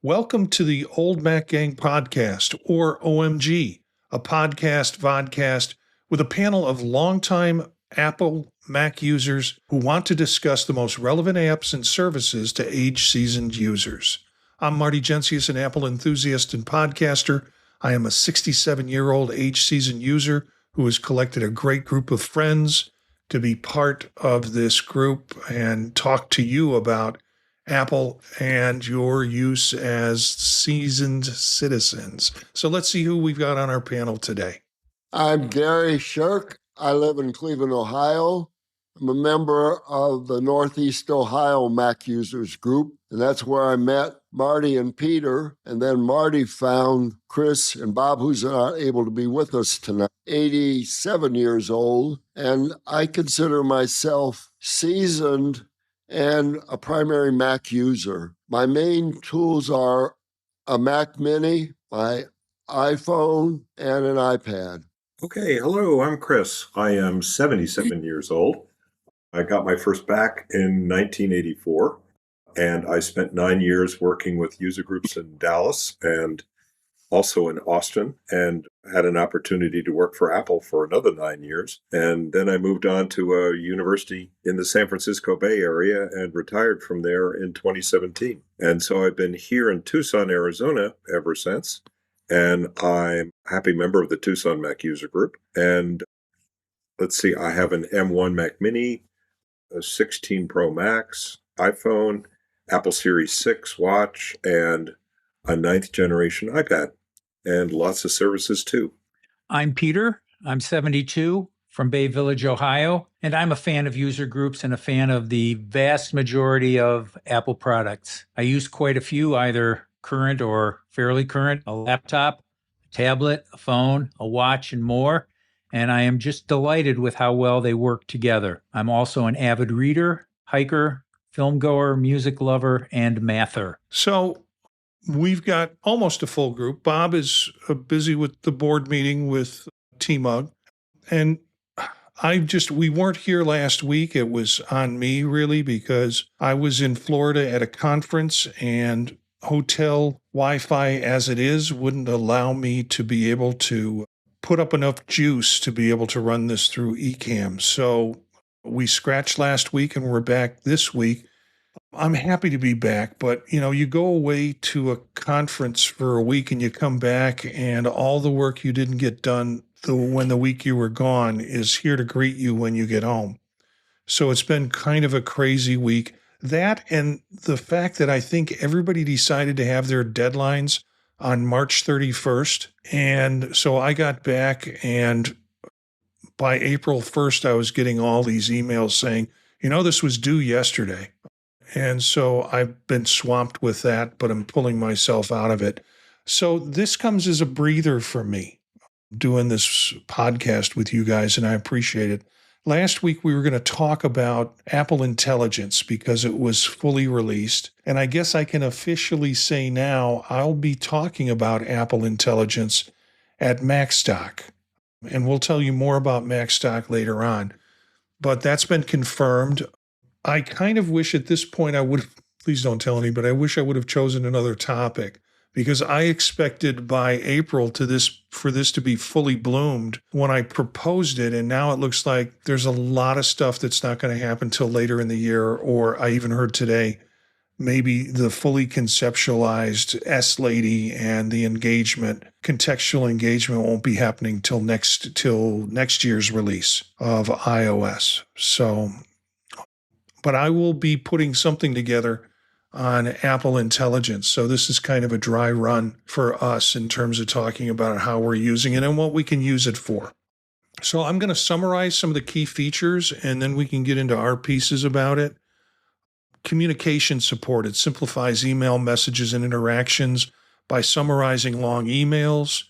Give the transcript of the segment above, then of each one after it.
Welcome to the Old Mac Gang podcast, or OMG, a podcast vodcast with a panel of longtime Apple Mac users who want to discuss the most relevant apps and services to age-seasoned users. I'm Marty Gensius, an Apple enthusiast and podcaster. I am a 67-year-old age-seasoned user who has collected a great group of friends to be part of this group and talk to you about Apple and your use as seasoned citizens. So let's see who we've got on our panel today. I'm Gary Shirk. I live in Cleveland, Ohio. I'm a member of the Northeast Ohio Mac Users Group, and that's where I met Marty and Peter. And then Marty found Chris and Bob, who's not able to be with us tonight, 87 years old. And I consider myself seasoned and a primary Mac user. My main tools are a Mac Mini, my iPhone, and an iPad. Okay, hello, I'm Chris. I am 77 years old. I got my first Mac in 1984, and I spent 9 years working with user groups in Dallas and also in Austin, and had an opportunity to work for Apple for another 9 years. And then I moved on to a university in the San Francisco Bay Area and retired from there in 2017. And so I've been here in Tucson, Arizona ever since. And I'm a happy member of the Tucson Mac User Group. And let's see, I have an M1 Mac Mini, a 16 Pro Max, iPhone, Apple Series 6 watch, and a 9th generation iPad, and lots of services too. I'm Peter. I'm 72 from Bay Village, Ohio, and I'm a fan of user groups and a fan of the vast majority of Apple products. I use quite a few, either current or fairly current, a laptop, a tablet, a phone, a watch, and more. And I am just delighted with how well they work together. I'm also an avid reader, hiker, film goer, music lover, and mather. So we've got almost a full group. Bob is busy with the board meeting with T-Mug. And we weren't here last week. It was on me, really, because I was in Florida at a conference, and hotel Wi-Fi as it is wouldn't allow me to be able to put up enough juice to be able to run this through Ecamm. So we scratched last week and we're back this week. I'm happy to be back, but you go away to a conference for a week and you come back and all the work you didn't get done when the week you were gone is here to greet you when you get home. So it's been kind of a crazy week. That and the fact that I think everybody decided to have their deadlines on March 31st. And so I got back, and by April 1st, I was getting all these emails saying, this was due yesterday. And so I've been swamped with that, but I'm pulling myself out of it. So this comes as a breather for me, doing this podcast with you guys, and I appreciate it. Last week, we were going to talk about Apple Intelligence because it was fully released. And I guess I can officially say now I'll be talking about Apple Intelligence at MacStock. And we'll tell you more about MacStock later on. But that's been confirmed. I kind of wish at this point please don't tell anybody, I wish I would have chosen another topic, because I expected by April for this to be fully bloomed when I proposed it. And now it looks like there's a lot of stuff that's not going to happen till later in the year. Or I even heard today, maybe the fully conceptualized S-Lady and the contextual engagement won't be happening till next year's release of iOS. But I will be putting something together on Apple Intelligence. So this is kind of a dry run for us in terms of talking about how we're using it and what we can use it for. So I'm going to summarize some of the key features, and then we can get into our pieces about it. Communication support. It simplifies email messages and interactions by summarizing long emails.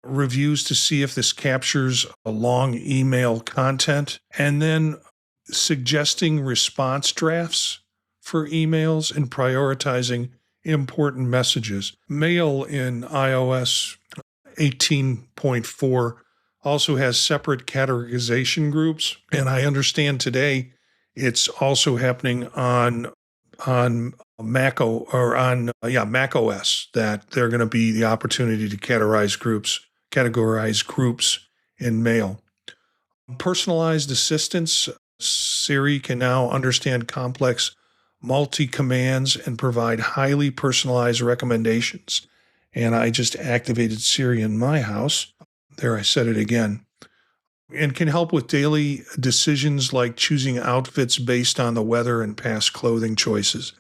Reviews to see if this captures a long email content. And then suggesting response drafts for emails and prioritizing important messages. Mail in iOS 18.4 also has separate categorization groups, and I understand today it's also happening on Mac Mac OS, that they're going to be the opportunity to categorize groups in mail. Personalized assistance. Siri can now understand complex multi-commands and provide highly personalized recommendations. And I just activated Siri in my house. There, I said it again. And can help with daily decisions like choosing outfits based on the weather and past clothing choices.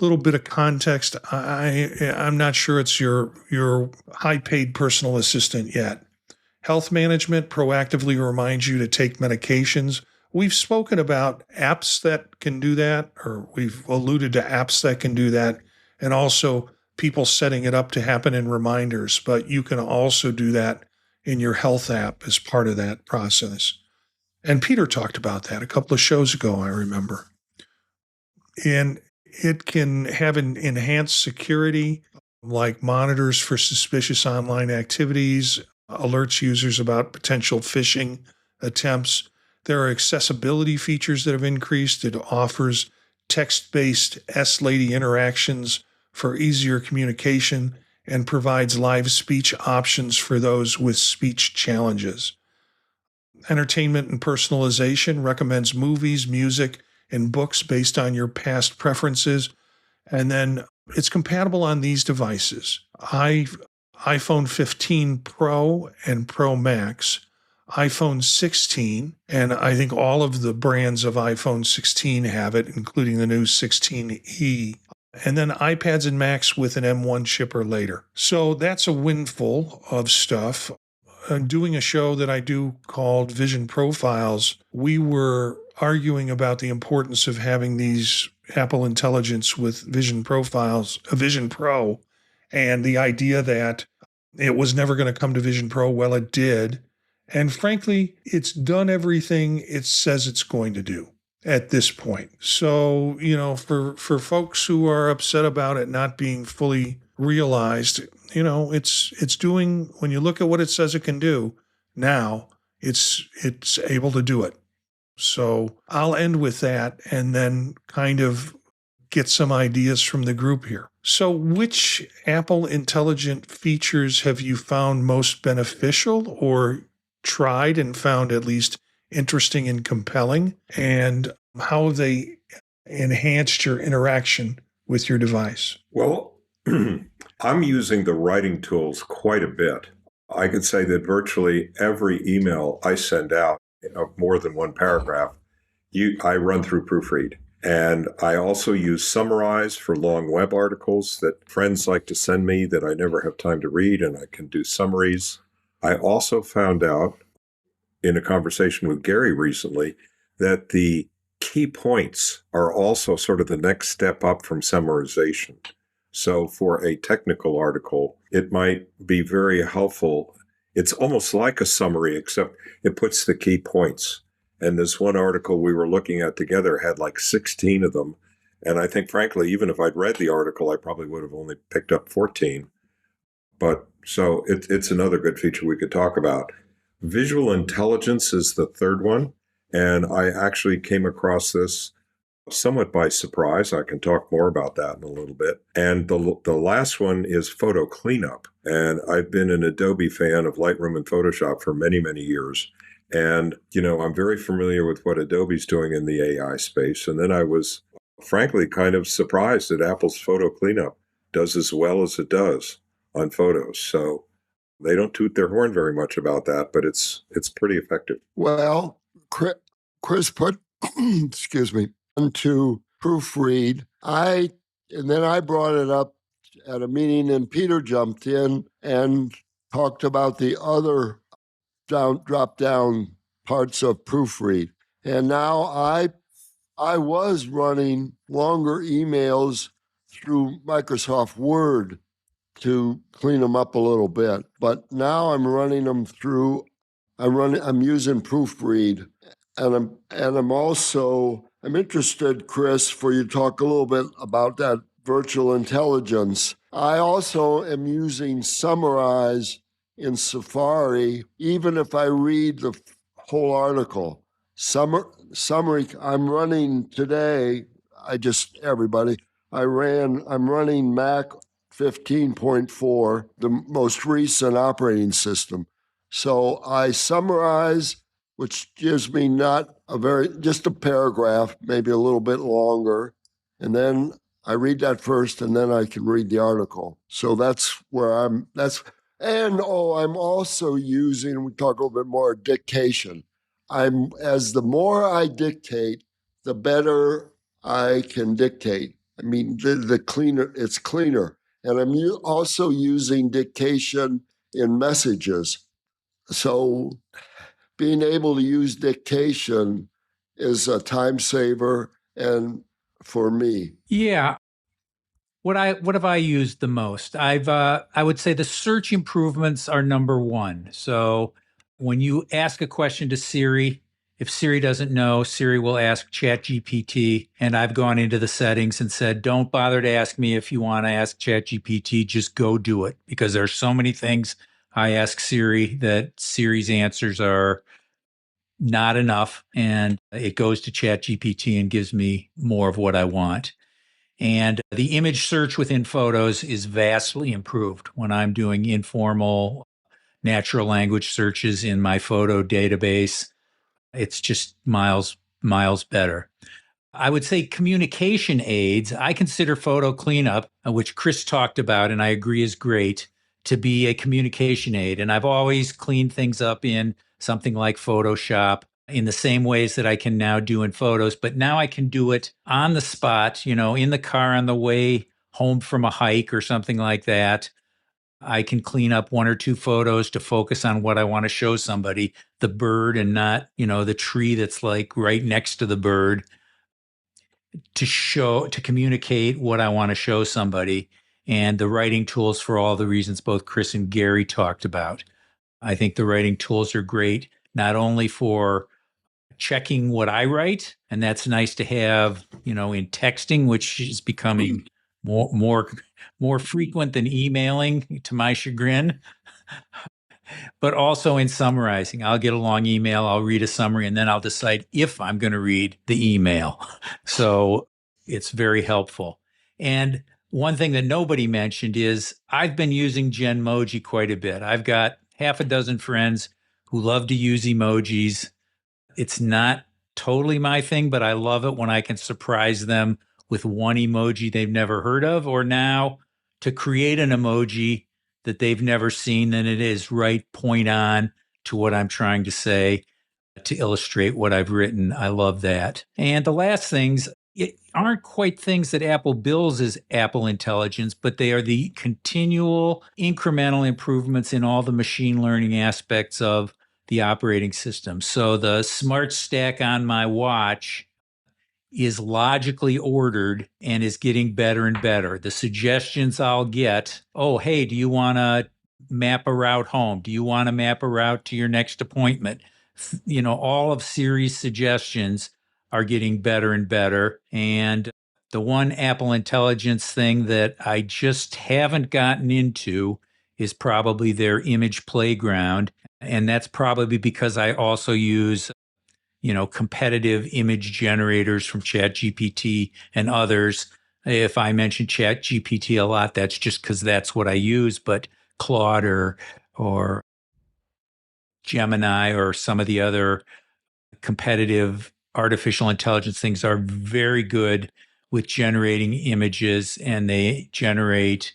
A little bit of context. I'm not sure it's your high-paid personal assistant yet. Health management proactively reminds you to take medications. We've spoken about apps that can do that, or we've alluded to apps that can do that, and also people setting it up to happen in reminders. But you can also do that in your health app as part of that process. And Peter talked about that a couple of shows ago, I remember. And it can have an enhanced security, like monitors for suspicious online activities, alerts users about potential phishing attempts. There are accessibility features that have increased. It offers text-based S-Lady interactions for easier communication and provides live speech options for those with speech challenges. Entertainment and personalization recommends movies, music, and books based on your past preferences. And then it's compatible on these devices: iPhone 15 Pro and Pro Max, iPhone 16, and I think all of the brands of iPhone 16 have it, including the new 16e, and then iPads and Macs with an M1 chip or later. So that's a windful of stuff. Doing a show that I do called Vision Profiles, we were arguing about the importance of having these Apple Intelligence with Vision Profiles, a Vision Pro, and the idea that it was never going to come to Vision Pro. Well, it did. And frankly, it's done everything it says it's going to do at this point. So, for folks who are upset about it not being fully realized, it's doing, when you look at what it says it can do now, it's able to do it. So I'll end with that and then kind of get some ideas from the group here. So which Apple Intelligent features have you found most beneficial or tried and found at least interesting and compelling? And how have they enhanced your interaction with your device? Well, I'm using the writing tools quite a bit. I could say that virtually every email I send out of more than one paragraph, I run through Proofread. And I also use Summarize for long web articles that friends like to send me that I never have time to read, and I can do summaries. I also found out in a conversation with Gary recently that the key points are also sort of the next step up from summarization. So for a technical article, it might be very helpful. It's almost like a summary, except it puts the key points. And this one article we were looking at together had like 16 of them. And I think, frankly, even if I'd read the article, I probably would have only picked up 14. But so it's another good feature we could talk about. Visual intelligence is the third one. And I actually came across this somewhat by surprise. I can talk more about that in a little bit. And the last one is photo cleanup. And I've been an Adobe fan of Lightroom and Photoshop for many, many years. And, I'm very familiar with what Adobe's doing in the AI space. And then I was, frankly, kind of surprised that Apple's photo cleanup does as well as it does on photos. So they don't toot their horn very much about that, but it's pretty effective. Well, Chris put, excuse me, into Proofread. And then I brought it up at a meeting, and Peter jumped in and talked about the other drop down parts of Proofread. And now I was running longer emails through Microsoft Word to clean them up a little bit, but now I'm running them through. I'm using Proofread, and I'm interested, Chris, for you to talk a little bit about that virtual intelligence. I also am using Summarize in Safari, even if I read the whole article. Summary, I'm running today, I'm running Mac 15.4, the most recent operating system. So I summarize, which gives me just a paragraph, maybe a little bit longer. And then I read that first, and then I can read the article. So that's where I'm also using, we talk a little bit more, dictation. As the more I dictate, the better I can dictate. I mean, the cleaner, it's cleaner. And I'm also using dictation in messages. So being able to use dictation is a time saver and for me. Yeah. What have I used the most? I would say the search improvements are number one. So when you ask a question to Siri, if Siri doesn't know, Siri will ask ChatGPT. And I've gone into the settings and said, don't bother to ask me if you want to ask ChatGPT, just go do it. Because there's so many things I ask Siri that Siri's answers are not enough. And it goes to ChatGPT and gives me more of what I want. And the image search within photos is vastly improved when I'm doing informal natural language searches in my photo database. It's just miles better. I would say communication aids. I consider photo cleanup, which Chris talked about, and I agree is great, to be a communication aid. And I've always cleaned things up in something like Photoshop in the same ways that I can now do in photos. But now I can do it on the spot, in the car on the way home from a hike or something like that. I can clean up one or two photos to focus on what I want to show somebody, the bird and not, the tree that's like right next to the bird, to communicate what I want to show somebody, and the writing tools for all the reasons both Chris and Gary talked about. I think the writing tools are great, not only for checking what I write, and that's nice to have, in texting, which is becoming more frequent than emailing, to my chagrin, but also in summarizing. I'll get a long email, I'll read a summary, and then I'll decide if I'm going to read the email. So it's very helpful. And one thing that nobody mentioned is I've been using Genmoji quite a bit. I've got half a dozen friends who love to use emojis. It's not totally my thing, but I love it when I can surprise them with one emoji they've never heard of, or now to create an emoji that they've never seen, and it is right point on to what I'm trying to say to illustrate what I've written. I love that. And the last things aren't quite things that Apple bills as Apple Intelligence, but they are the continual incremental improvements in all the machine learning aspects of the operating system. So the smart stack on my watch is logically ordered and is getting better and better. The suggestions I'll get, oh, hey, do you want to map a route home? Do you want to map a route to your next appointment? All of Siri's suggestions are getting better and better. And the one Apple Intelligence thing that I just haven't gotten into is probably their image playground. And that's probably because I also use competitive image generators from ChatGPT and others. If I mention ChatGPT a lot, that's just because that's what I use. But Claude or Gemini or some of the other competitive artificial intelligence things are very good with generating images, and they generate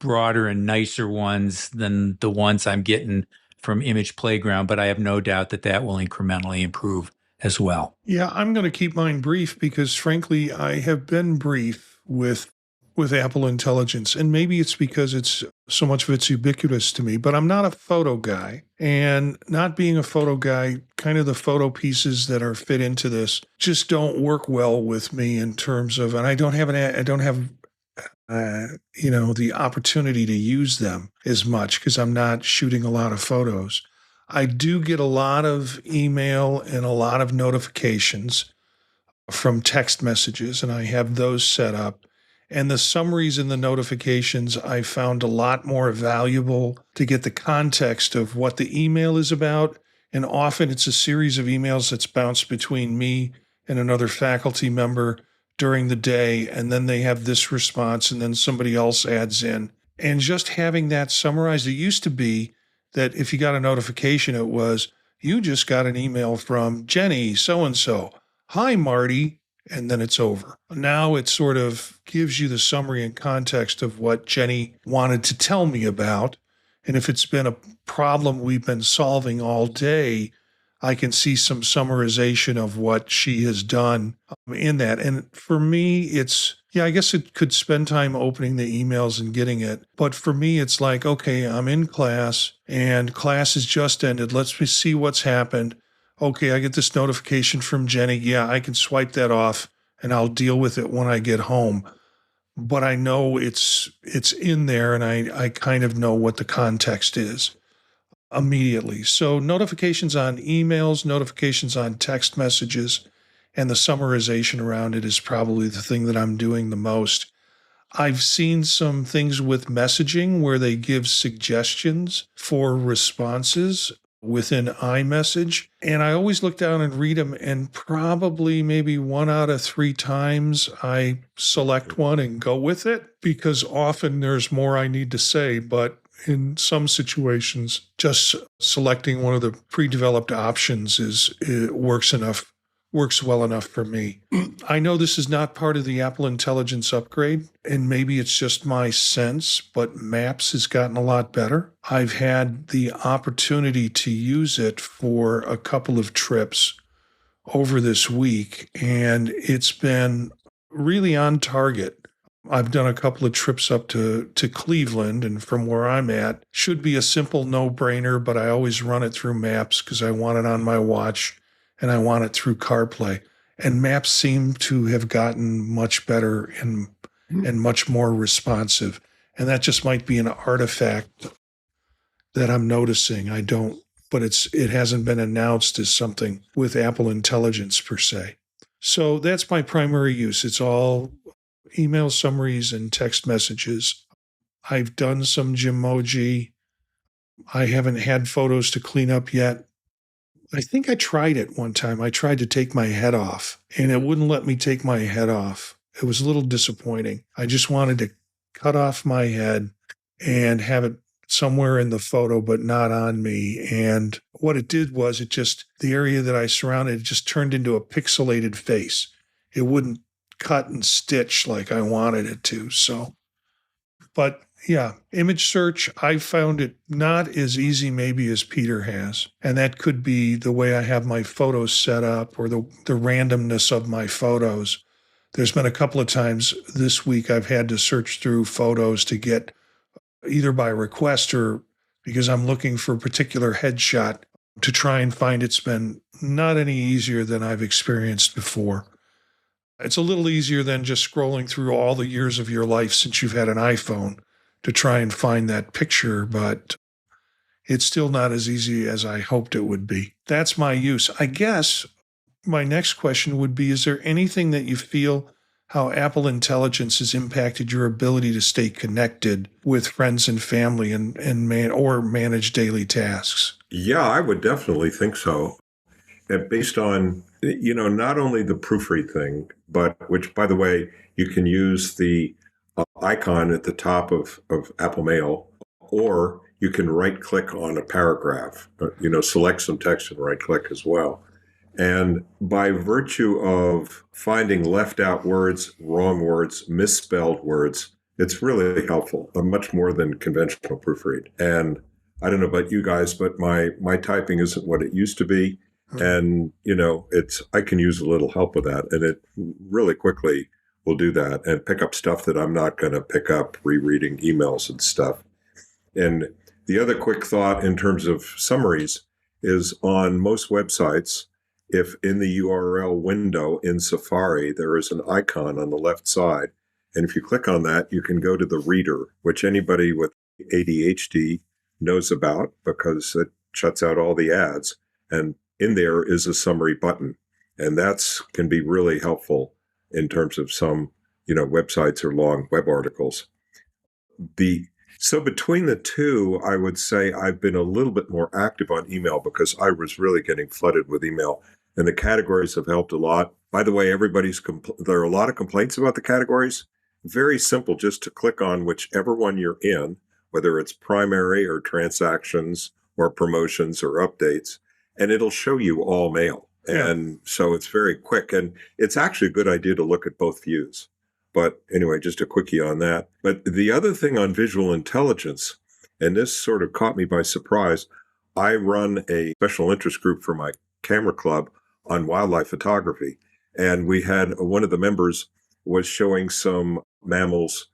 broader and nicer ones than the ones I'm getting from Image Playground, but I have no doubt that will incrementally improve as well. Yeah, I'm going to keep mine brief because frankly, I have been brief with Apple Intelligence, and maybe it's because it's so much of it's ubiquitous to me, but I'm not a photo guy, and not being a photo guy, kind of the photo pieces that are fit into this just don't work well with me in terms of, and I don't have the opportunity to use them as much because I'm not shooting a lot of photos. I do get a lot of email and a lot of notifications from text messages, and I have those set up. And the summaries and the notifications I found a lot more valuable to get the context of what the email is about. And often it's a series of emails that's bounced between me and another faculty member during the day, and then they have this response, and then somebody else adds in. And just having that summarized, it used to be that if you got a notification, it was, you just got an email from Jenny so-and-so. Hi, Marty. And then it's over. Now it sort of gives you the summary and context of what Jenny wanted to tell me about. And if it's been a problem we've been solving all day, I can see some summarization of what she has done in that. And for me, it's, I guess it could spend time opening the emails and getting it. But for me, it's like, okay, I'm in class and class has just ended. Let's see what's happened. Okay, I get this notification from Jenny. Yeah, I can swipe that off and I'll deal with it when I get home. But I know it's in there, and I kind of know what the context is immediately. So notifications on emails, notifications on text messages, and the summarization around it is probably the thing that I'm doing the most. I've seen some things with messaging where they give suggestions for responses within iMessage. And I always look down and read them, and probably maybe 1 out of 3 times I select one and go with it, because often there's more I need to say. But in some situations, just selecting one of the pre-developed options works well enough for me. I know this is not part of the Apple Intelligence upgrade, and maybe it's just my sense, but Maps has gotten a lot better. I've had the opportunity to use it for a couple of trips over this week, and it's been really on target. I've done a couple of trips up to Cleveland, and from where I'm at, should be a simple no-brainer, but I always run it through Maps because I want it on my watch and I want it through CarPlay. And Maps seem to have gotten much better and much more responsive. And that just might be an artifact that I'm noticing. But it hasn't been announced as something with Apple Intelligence per se. So that's my primary use. It's all email summaries and text messages. I've done some Gmoji. I haven't had photos to clean up yet. I think I tried it one time. I tried to take my head off, and it wouldn't let me take my head off. It was a little disappointing. I just wanted to cut off my head and have it somewhere in the photo, but not on me. And what it did was the area that I surrounded, it just turned into a pixelated face. It wouldn't cut and stitch like I wanted it to. So, but yeah, image search, I found it not as easy maybe as Peter has. And that could be the way I have my photos set up, or the randomness of my photos. There's been a couple of times this week I've had to search through photos to get, either by request or because I'm looking for a particular headshot, to try and find. It's been not any easier than I've experienced before. It's a little easier than just scrolling through all the years of your life since you've had an iPhone to try and find that picture, but it's still not as easy as I hoped it would be. That's my use. I guess my next question would be, is there anything that you feel how Apple Intelligence has impacted your ability to stay connected with friends and family and manage daily tasks? Yeah, I would definitely think so. And based on, not only the proofread thing, but which, by the way, you can use the icon at the top of Apple Mail, or you can right-click on a paragraph, select some text and right-click as well. And by virtue of finding left-out words, wrong words, misspelled words, it's really helpful, much more than conventional proofread. And I don't know about you guys, but my typing isn't what it used to be. And, I can use a little help with that. And it really quickly will do that and pick up stuff that I'm not going to pick up rereading emails and stuff. And the other quick thought in terms of summaries is, on most websites, if in the URL window in Safari, there is an icon on the left side. And if you click on that, you can go to the reader, which anybody with ADHD knows about because it shuts out all the ads. And in there is a summary button. And that's can be really helpful in terms of some, websites or long web articles. So between the two, I would say I've been a little bit more active on email because I was really getting flooded with email and the categories have helped a lot. By the way, there are a lot of complaints about the categories. Very simple, just to click on whichever one you're in, whether it's primary or transactions or promotions or updates, and it'll show you all mail. Yeah. And so it's very quick, and it's actually a good idea to look at both views. But anyway, just a quickie on that. But the other thing on visual intelligence, and this sort of caught me by surprise, I run a special interest group for my camera club on wildlife photography. And we had one of the members was showing some mammals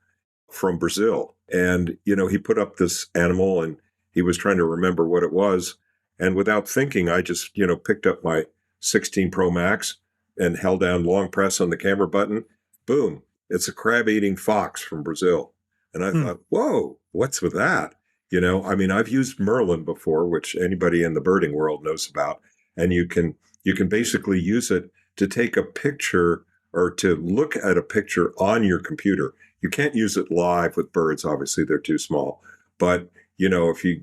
from Brazil. And, he put up this animal and he was trying to remember what it was. And without thinking, I just, picked up my 16 Pro Max and held down long press on the camera button. Boom. It's a crab-eating fox from Brazil. And I thought, whoa, what's with that? I've used Merlin before, which anybody in the birding world knows about. And you can basically use it to take a picture or to look at a picture on your computer. You can't use it live with birds. Obviously, they're too small. But,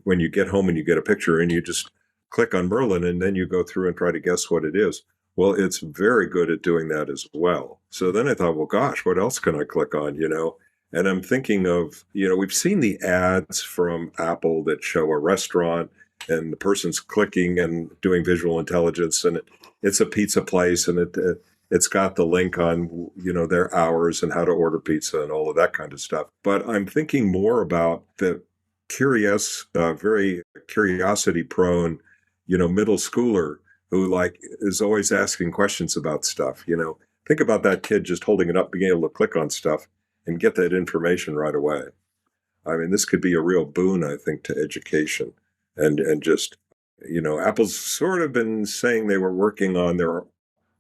when you get home and you get a picture and you just click on Merlin and then you go through and try to guess what it is. Well, it's very good at doing that as well. So then I thought, well, gosh, what else can I click on, And I'm thinking of, we've seen the ads from Apple that show a restaurant and the person's clicking and doing visual intelligence and it's a pizza place and it's got the link on, their hours and how to order pizza and all of that kind of stuff. But I'm thinking more about the very curiosity prone, middle schooler who is always asking questions about stuff. Think about that kid just holding it up, being able to click on stuff and get that information right away. I mean, this could be a real boon, I think, to education and just, Apple's sort of been saying they were working on their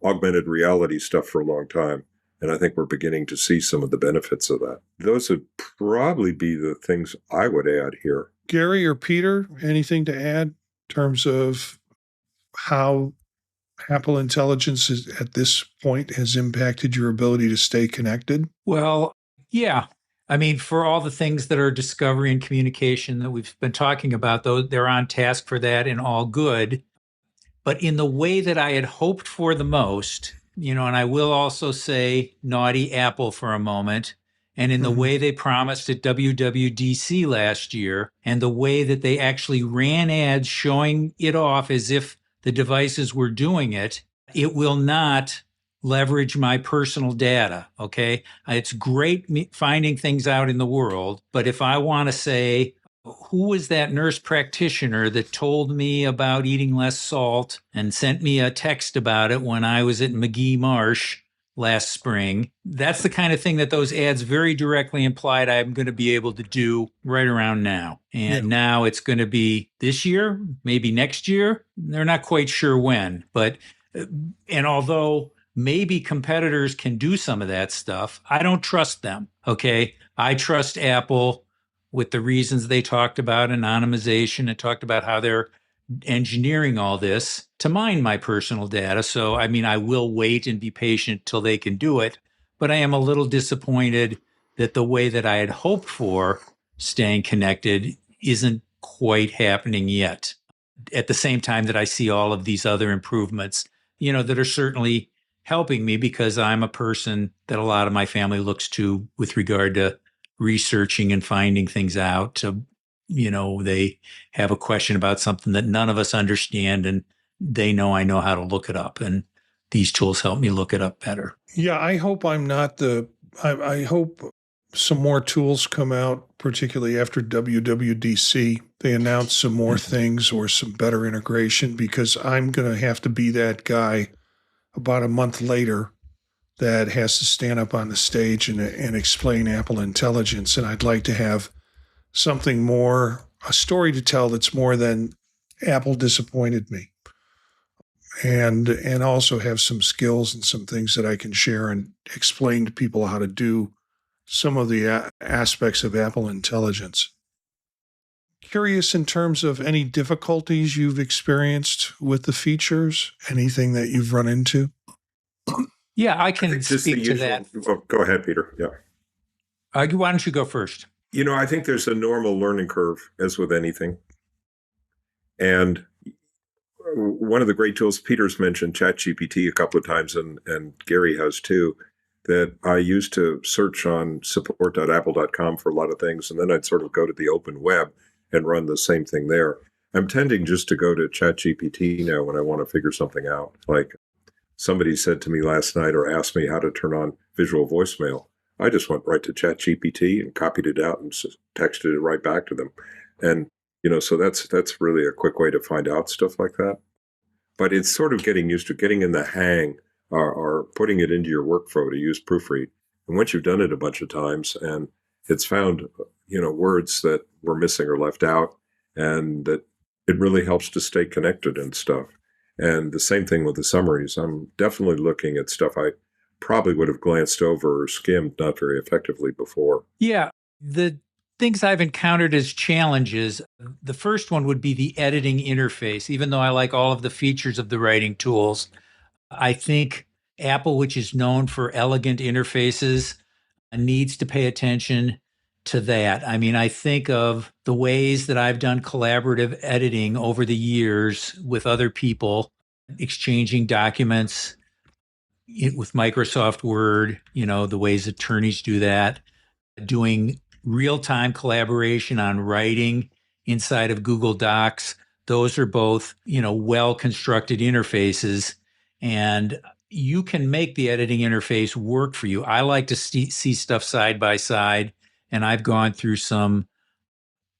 augmented reality stuff for a long time. And I think we're beginning to see some of the benefits of that. Those would probably be the things I would add here. Gary or Peter, anything to add in terms of how Apple Intelligence at this point has impacted your ability to stay connected? Well, yeah. I mean, for all the things that are discovery and communication that we've been talking about, though, they're on task for that and all good. But in the way that I had hoped for the most, and I will also say naughty Apple for a moment, and in the way they promised at WWDC last year, and the way that they actually ran ads showing it off as if the devices were doing it, it will not leverage my personal data, okay? It's great finding things out in the world, but if I want to say, who was that nurse practitioner that told me about eating less salt and sent me a text about it when I was at McGee Marsh last spring? That's the kind of thing that those ads very directly implied I'm going to be able to do right around now. And now it's going to be this year, maybe next year. They're not quite sure when, and although maybe competitors can do some of that stuff, I don't trust them, okay? I trust Apple with the reasons they talked about, anonymization, and talked about how they're engineering all this to mine my personal data. So, I mean, I will wait and be patient till they can do it, but I am a little disappointed that the way that I had hoped for staying connected isn't quite happening yet. At the same time that I see all of these other improvements, that are certainly helping me because I'm a person that a lot of my family looks to with regard to researching and finding things out. They have a question about something that none of us understand, and they know I know how to look it up. And these tools help me look it up better. Yeah, I hope I'm not I hope some more tools come out, particularly after WWDC. They announce some more things or some better integration, because I'm going to have to be that guy about a month later that has to stand up on the stage and explain Apple Intelligence. And I'd like to have something more, a story to tell that's more than Apple disappointed me. And also have some skills and some things that I can share and explain to people how to do some of the aspects of Apple Intelligence. Curious in terms of any difficulties you've experienced with the features, anything that you've run into? Yeah, I can speak to that. Oh, go ahead, Peter. Yeah. Why don't you go first? I think there's a normal learning curve, as with anything. And one of the great tools Peter's mentioned, ChatGPT, a couple of times, and Gary has too, that I used to search on support.apple.com for a lot of things, and then I'd sort of go to the open web and run the same thing there. I'm tending just to go to ChatGPT now when I want to figure something out. Like somebody said to me last night or asked me how to turn on visual voicemail. I just went right to ChatGPT and copied it out and texted it right back to them. And, so that's really a quick way to find out stuff like that. But it's sort of getting used to getting in the hang or putting it into your workflow to use proofread. And once you've done it a bunch of times and it's found, words that were missing or left out, and that it really helps to stay connected and stuff. And the same thing with the summaries. I'm definitely looking at stuff I probably would have glanced over or skimmed not very effectively before. Yeah. The things I've encountered as challenges, the first one would be the editing interface. Even though I like all of the features of the writing tools, I think Apple, which is known for elegant interfaces, needs to pay attention to that. I mean, I think of the ways that I've done collaborative editing over the years with other people, exchanging documents with Microsoft Word, the ways attorneys do that, doing real-time collaboration on writing inside of Google Docs. Those are both, well-constructed interfaces, and you can make the editing interface work for you. I like to see stuff side by side, and I've gone through some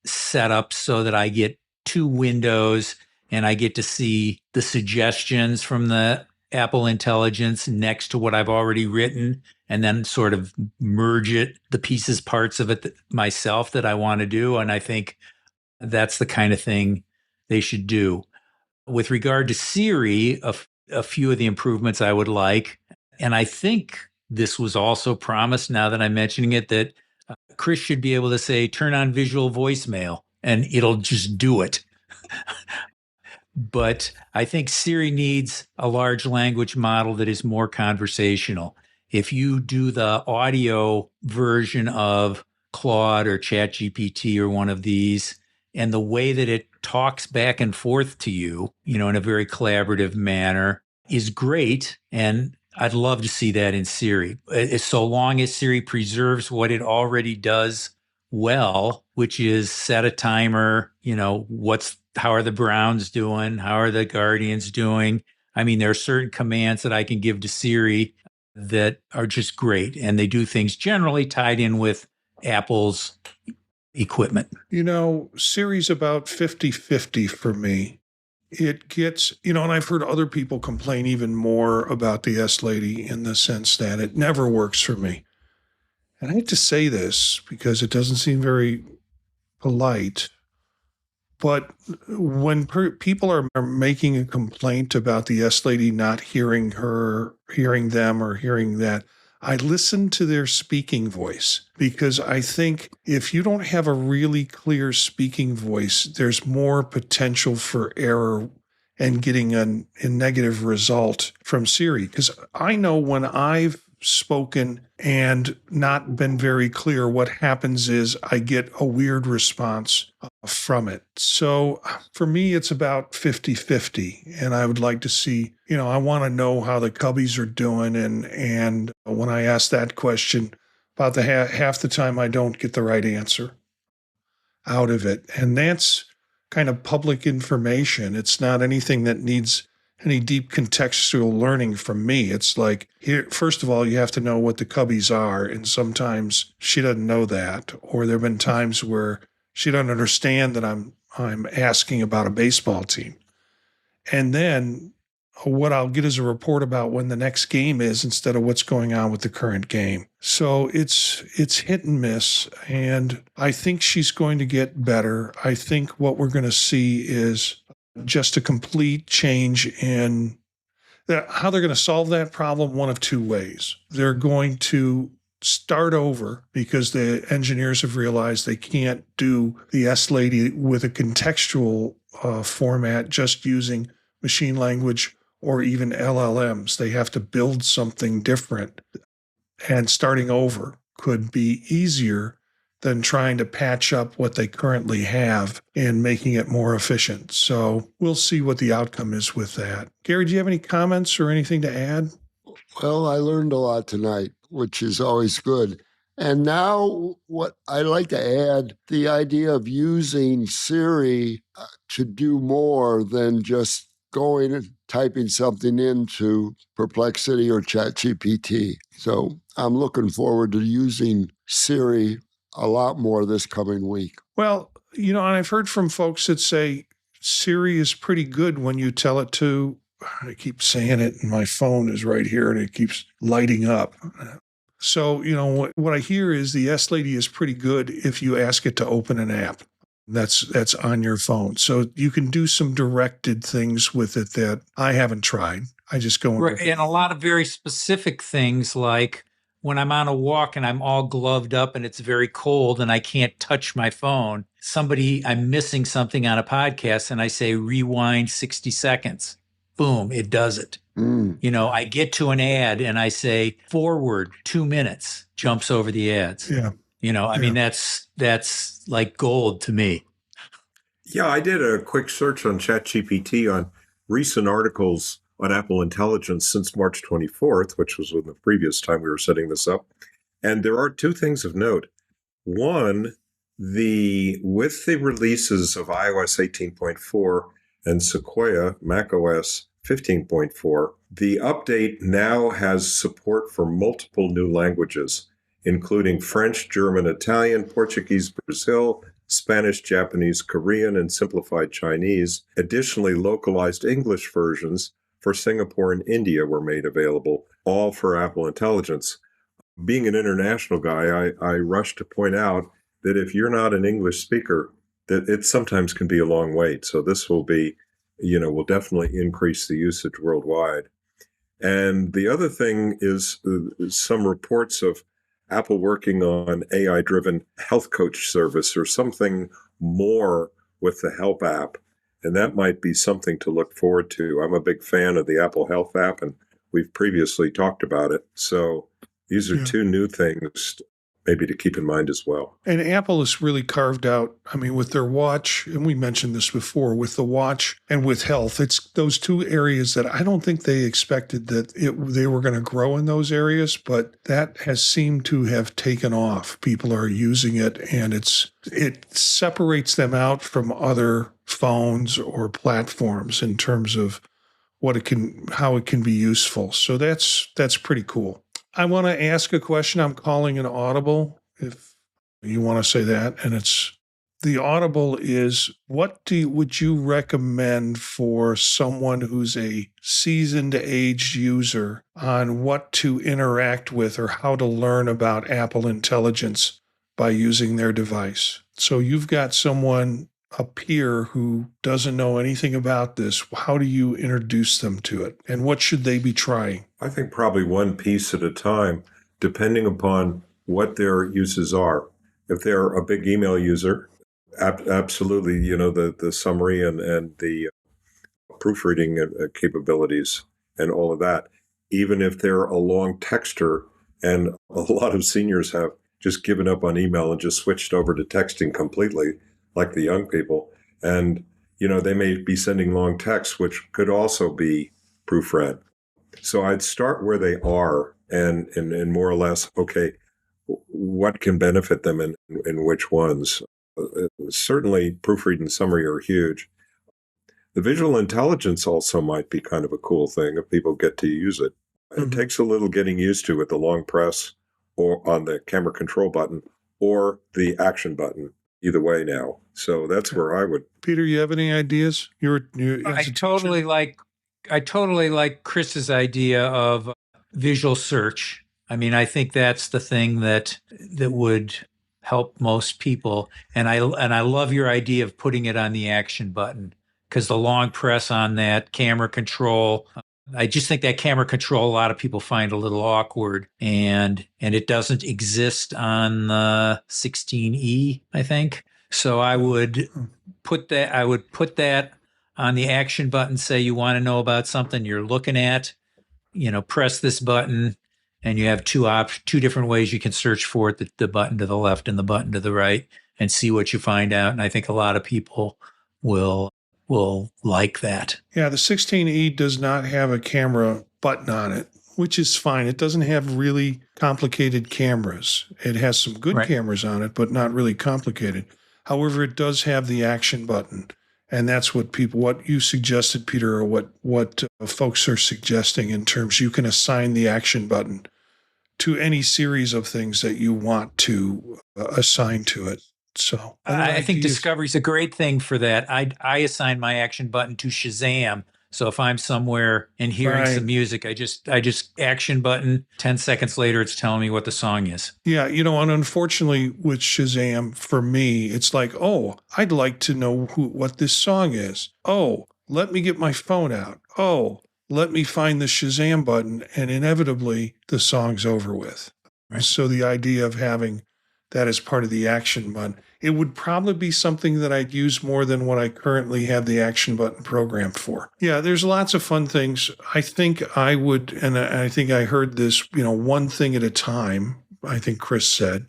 setups so that I get two windows and I get to see the suggestions from the Apple Intelligence next to what I've already written, and then sort of merge the pieces, parts of it myself that I want to do. And I think that's the kind of thing they should do. With regard to Siri, a few of the improvements I would like, and I think this was also promised now that I'm mentioning it, that Chris should be able to say, turn on visual voicemail, and it'll just do it. But I think Siri needs a large language model that is more conversational. If you do the audio version of Claude or ChatGPT or one of these, and the way that it talks back and forth to you, in a very collaborative manner is great. And I'd love to see that in Siri, so long as Siri preserves what it already does well, which is set a timer, how are the Browns doing? How are the Guardians doing? I mean, there are certain commands that I can give to Siri that are just great. And they do things generally tied in with Apple's equipment. Siri's about 50-50 for me. It gets, and I've heard other people complain even more about the S Lady in the sense that it never works for me. And I hate to say this because it doesn't seem very polite, but when people are making a complaint about the S Lady not hearing them or hearing that, I listen to their speaking voice, because I think if you don't have a really clear speaking voice, there's more potential for error and getting a negative result from Siri. Because I know when I've spoken and not been very clear, what happens is I get a weird response from it. So for me, it's about 50-50. And I would like to see, I want to know how the Cubbies are doing. And when I ask that question, about the half the time I don't get the right answer out of it. And that's kind of public information. It's not anything that needs any deep contextual learning from me. It's like, here, first of all, you have to know what the Cubbies are. And sometimes she doesn't know that. Or there have been times where she doesn't understand that I'm asking about a baseball team. And then what I'll get is a report about when the next game is instead of what's going on with the current game. So it's hit and miss. And I think she's going to get better. I think what we're going to see is just a complete change in how they're going to solve that problem one of two ways. They're going to start over because the engineers have realized they can't do the S Lady with a contextual format just using machine language or even LLMs. They have to build something different. And starting over could be easier than trying to patch up what they currently have and making it more efficient. So we'll see what the outcome is with that. Gary, do you have any comments or anything to add? Well, I learned a lot tonight, which is always good. And now, what I like to add, the idea of using Siri to do more than just going and typing something into Perplexity or ChatGPT. So I'm looking forward to using Siri a lot more this coming week. Well, and I've heard from folks that say Siri is pretty good when you tell it to. I keep saying it, and my phone is right here, and it keeps lighting up. So, what I hear is the S Lady is pretty good if you ask it to open an app that's on your phone. So you can do some directed things with it that I haven't tried. I just go Right, and a lot of very specific things, like when I'm on a walk and I'm all gloved up and it's very cold and I can't touch my phone, I'm missing something on a podcast and I say rewind 60 seconds. Boom, it does it. I get to an ad and I say forward 2 minutes, jumps over the ads. Yeah. I mean, that's like gold to me. Yeah, I did a quick search on ChatGPT on recent articles on Apple Intelligence since March 24th, which was the previous time we were setting this up. And there are two things of note. One, with the releases of iOS 18.4 and Sequoia macOS 15.4, the update now has support for multiple new languages, including French, German, Italian, Portuguese, Brazil, Spanish, Japanese, Korean, and simplified Chinese. Additionally, localized English versions for Singapore and India were made available, all for Apple Intelligence. Being an international guy, I rush to point out that if you're not an English speaker, that it sometimes can be a long wait. So this will definitely increase the usage worldwide. And the other thing is some reports of Apple working on AI-driven health coach service or something more with the Help app. And that might be something to look forward to. I'm a big fan of the Apple Health app, and we've previously talked about it. So these are two new things maybe to keep in mind as well. And Apple has really carved out, with their watch, and we mentioned this before, with the watch and with health, it's those two areas that I don't think they expected that they were going to grow in those areas, but that has seemed to have taken off. People are using it, and it separates them out from other phones or platforms in terms of how it can be useful. So that's pretty cool. I want to ask a question. I'm calling an audible, if you want to say that. And the audible is, would you recommend for someone who's a seasoned aged user on what to interact with or how to learn about Apple Intelligence by using their device? So you've got someone, a peer who doesn't know anything about this. How do you introduce them to it? And what should they be trying? I think probably one piece at a time, depending upon what their uses are. If they're a big email user, absolutely, the summary and the proofreading capabilities and all of that. Even if they're a long texter, and a lot of seniors have just given up on email and just switched over to texting completely, like the young people. And, they may be sending long texts, which could also be proofread. So I'd start where they are and more or less, okay, what can benefit them and which ones? Certainly proofread and summary are huge. The visual intelligence also might be kind of a cool thing if people get to use it. It takes a little getting used to with the long press or on the camera control button or the action button. Either way now. So that's where I would. Peter, you have any ideas? I totally like Chris's idea of visual search. I think that's the thing that would help most people. And I love your idea of putting it on the action button, because the long press on that camera control, I just think that camera control, a lot of people find a little awkward, and it doesn't exist on the 16E, I think. So I would put that on the action button, say you want to know about something you're looking at, press this button and you have two different ways you can search for it, the button to the left and the button to the right, and see what you find out. And I think a lot of people will like that. Yeah, the 16E does not have a camera button on it, which is fine. It doesn't have really complicated cameras. It has some good Right. cameras on it, but not really complicated. However, it does have the action button. And that's what you suggested, Peter, or what folks are suggesting in terms you can assign the action button to any series of things that you want to assign to it. So I think Discovery's a great thing for that. I assign my action button to Shazam. So if I'm somewhere and hearing Right. some music, I just action button. 10 seconds later, it's telling me what the song is. Yeah, and unfortunately with Shazam, for me, it's like, oh, I'd like to know what this song is. Oh, let me get my phone out. Oh, let me find the Shazam button, and inevitably the song's over with. Right. So the idea of having that as part of the action button, it would probably be something that I'd use more than what I currently have the action button programmed for. Yeah, there's lots of fun things. I think I would, and I think I heard this, one thing at a time, I think Chris said,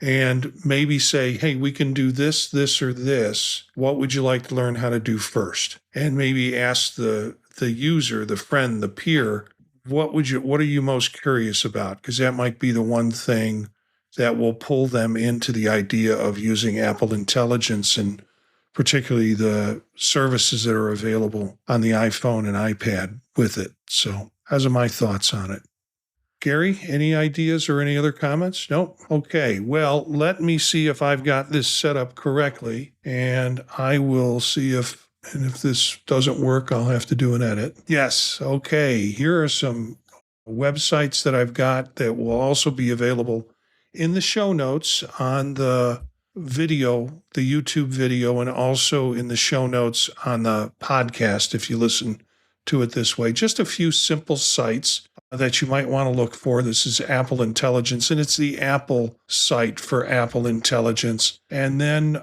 and maybe say, hey, we can do this, this, or this. What would you like to learn how to do first? And maybe ask the user, the friend, the peer, what are you most curious about? Because that might be the one thing that will pull them into the idea of using Apple Intelligence, and particularly the services that are available on the iPhone and iPad with it. So those are my thoughts on it. Gary, any ideas or any other comments? Nope. Okay. Well, let me see if I've got this set up correctly, and I will see if this doesn't work, I'll have to do an edit. Yes. Okay. Here are some websites that I've got that will also be available in the show notes on the video, the YouTube video, and also in the show notes on the podcast if you listen to it this way. Just a few simple sites that you might want to look for. This is Apple Intelligence, and it's the Apple site for Apple Intelligence. And then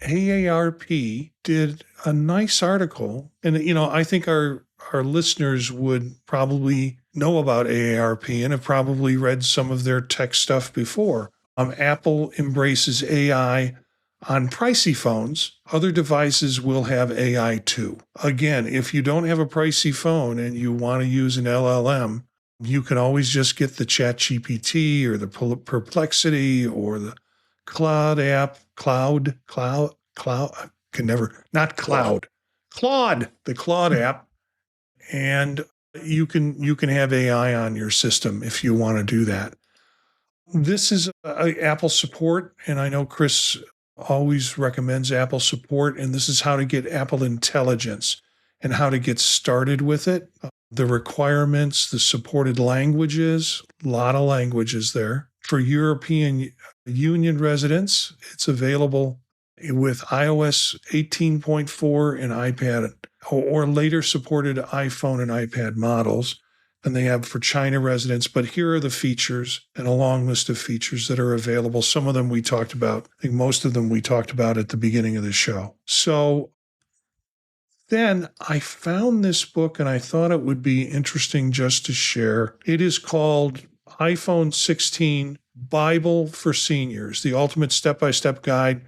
AARP did a nice article, and I think our listeners would probably know about AARP and have probably read some of their tech stuff before. Apple embraces AI on Pricey phones. Other devices will have AI too. Again, if you don't have a Pricey phone and you want to use an LLM, you can always just get the ChatGPT or the Perplexity or the Claude app, Claude, I can never, not Cloud, Claude, the Claude app. And you can have AI on your system if you want to do that. This is Apple support, and I know Chris always recommends Apple support, and this is how to get Apple Intelligence and how to get started with it. The requirements, the supported languages, a lot of languages there. For European Union residents, it's available with iOS 18.4 and iPad or later supported iPhone and iPad models than they have for China residents. But here are the features and a long list of features that are available. Some of them we talked about. I think most of them we talked about at the beginning of the show. So then I found this book and I thought it would be interesting just to share. It is called iPhone 16 Bible for Seniors, the ultimate step-by-step guide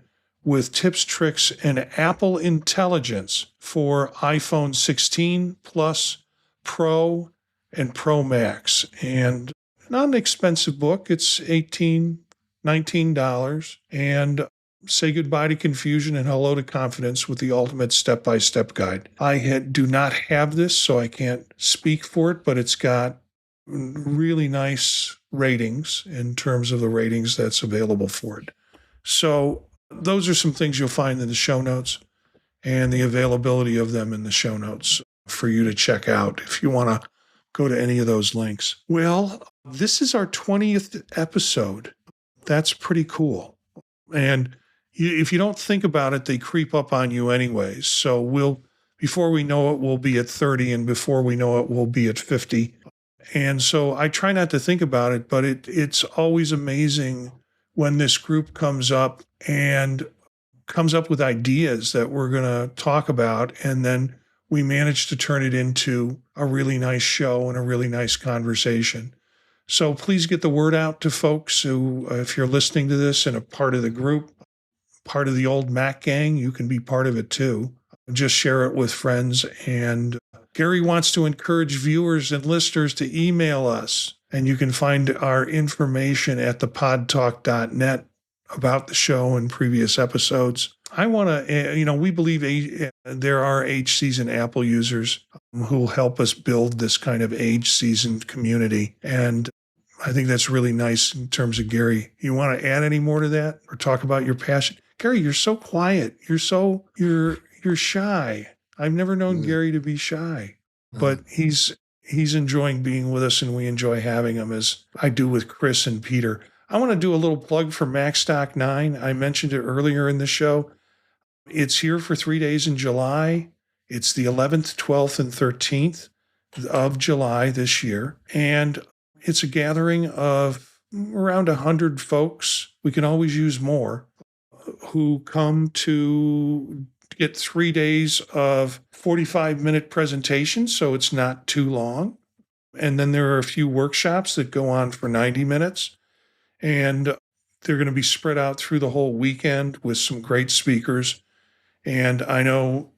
with tips, tricks, and Apple Intelligence for iPhone 16 Plus, Pro, and Pro Max. And not an expensive book. It's $18, $19. And say goodbye to confusion and hello to confidence with the ultimate step-by-step guide. I do not have this, so I can't speak for it, but it's got really nice ratings in terms of the ratings that's available for it. So those are some things you'll find in the show notes and the availability of them in the show notes for you to check out if you want to go to any of those links. Well, this is our 20th episode. That's pretty cool. And if you don't think about it, they creep up on you anyways. So before we know it, we'll be at 30, and before we know it, we'll be at 50. And so I try not to think about it, but it's always amazing when this group comes up with ideas that we're going to talk about, and then we manage to turn it into a really nice show and a really nice conversation. So please get the word out to folks who, if you're listening to this and a part of the group, part of the old Mac gang, you can be part of it too. Just share it with friends. And Gary wants to encourage viewers and listeners to email us. And you can find our information at thepodtalk.net about the show and previous episodes. I want to, we believe there are age-seasoned Apple users who will help us build this kind of age-seasoned community. And I think that's really nice in terms of Gary. You want to add any more to that or talk about your passion? Gary, you're so quiet. You're shy. I've never known Gary to be shy, but he's enjoying being with us, and we enjoy having him, as I do with Chris and Peter. I want to do a little plug for MacStock 9. I mentioned it earlier in the show. It's here for 3 days in July. It's the 11th, 12th, and 13th of July this year. And it's a gathering of around 100 folks. We can always use more, who come to get 3 days of 45-minute presentations, so it's not too long. And then there are a few workshops that go on for 90 minutes. And they're going to be spread out through the whole weekend with some great speakers. And I know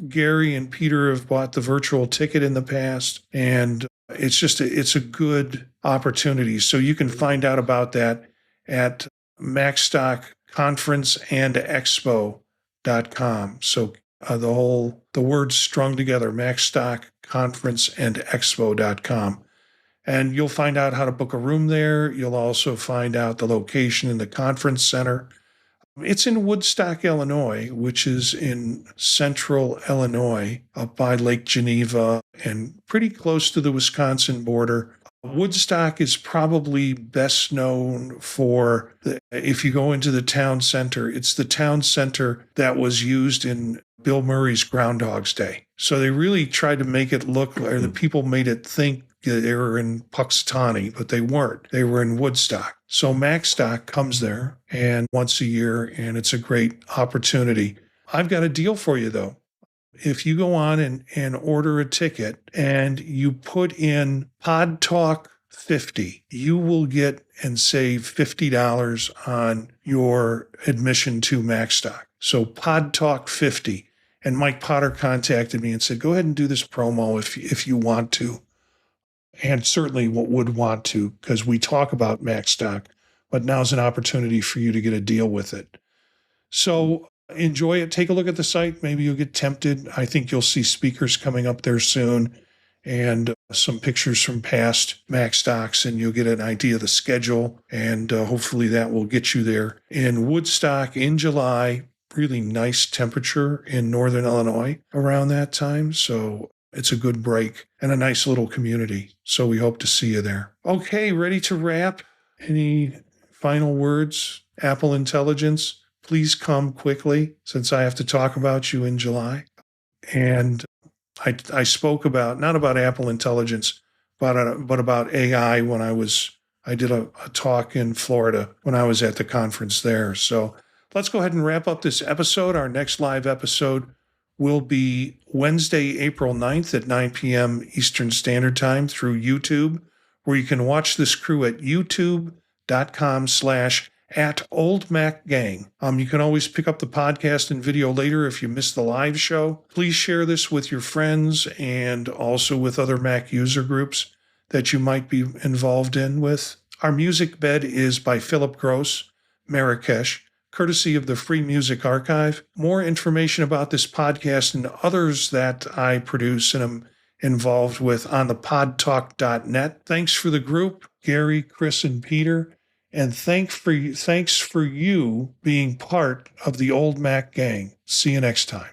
Gary and Peter have bought the virtual ticket in the past, and it's a good opportunity. So you can find out about that at MacStockConferenceandExpo.com. So the words strung together, MacStockConferenceandExpo.com. And you'll find out how to book a room there. You'll also find out the location in the conference center. It's in Woodstock, Illinois, which is in central Illinois, up by Lake Geneva and pretty close to the Wisconsin border. Woodstock is probably best known for, if you go into the town center, it's the town center that was used in Bill Murray's Groundhog's Day. So they really tried to make it look, or the people made it think they were in Puxatawny, but they weren't. They were in Woodstock. So MacStock comes there and once a year, and it's a great opportunity. I've got a deal for you, though. If you go on and order a ticket and you put in Pod Talk 50, you will get and save $50 on your admission to MacStock. So Pod Talk 50. And Mike Potter contacted me and said, go ahead and do this promo if you want to. And certainly would want to, because we talk about MacStock, but now's an opportunity for you to get a deal with it. So enjoy it. Take a look at the site. Maybe you'll get tempted. I think you'll see speakers coming up there soon and some pictures from past MacStocks, and you'll get an idea of the schedule. And hopefully that will get you there in Woodstock in July. Really nice temperature in Northern Illinois around that time. So it's a good break and a nice little community. So we hope to see you there. Okay, ready to wrap? Any final words? Apple Intelligence, please come quickly, since I have to talk about you in July. And I spoke about, not about Apple Intelligence, but about AI when I did a talk in Florida when I was at the conference there. So let's go ahead and wrap up this episode. Our next live episode will be Wednesday, April 9th at 9 p.m. Eastern Standard Time through YouTube, where you can watch this crew at youtube.com/@oldmacgang. You can always pick up the podcast and video later if you missed the live show. Please share this with your friends and also with other Mac user groups that you might be involved in with. Our music bed is by Philip Gross, Marrakesh, courtesy of the Free Music Archive. More information about this podcast and others that I produce and am involved with on the podtalk.net. Thanks for the group, Gary, Chris, and Peter. And thanks for you being part of the Old Mac gang. See you next time.